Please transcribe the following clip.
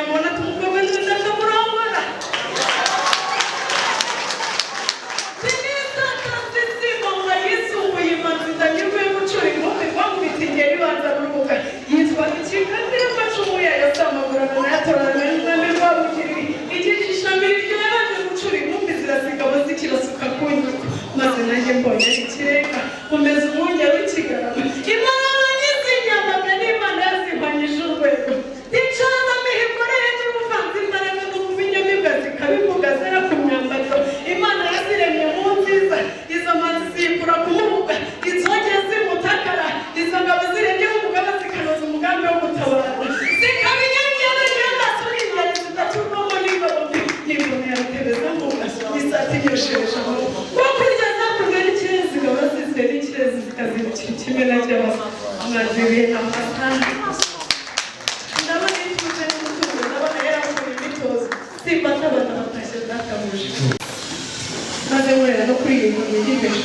yamubona tumukomeze ndakamurongora sinizakasisima yisumbuye imanziza nyirwe gucura inkombe rwamubita ingeri banza n'urubuga yitwa ikikandira amacumu yayo samagurana nayatorana n'umwami rwabugiri igishishami ryo yabanje gucura inkumbi zirasigaba zikirasuka ku nyuko maze nanjye mbonye ikirenga nkomeza umwunge w'ikigarama imana nyizinyamaga n'imana yazihwanyije urwego icaza mihigo rero ubuvanzi imbaraga n'ububinyamibwa zikabivuga zera ku myambariro imana yaziremye mu nziza izo mazi zikura ku mubuga inzoge zimutakara izo ngabo ziremye umugaba zikanoza umugambi wo gutabara zikaba inyongera y'amaso n'ingari zidaturwamo n'ingabo mbi n'imbonera rutebeza mu gaso n'isati yosheje amaboko kuko irya zakurwe n'ikirezi zikaba zizera ikirezi zikazibukira ikimena cy'abasa mwaziriye amasanga ndabona ituje n'umutungo ndabona yarakuye imitozo simba tabata batashye zakamuje maze murera no kuri iyi ngingo y'imesho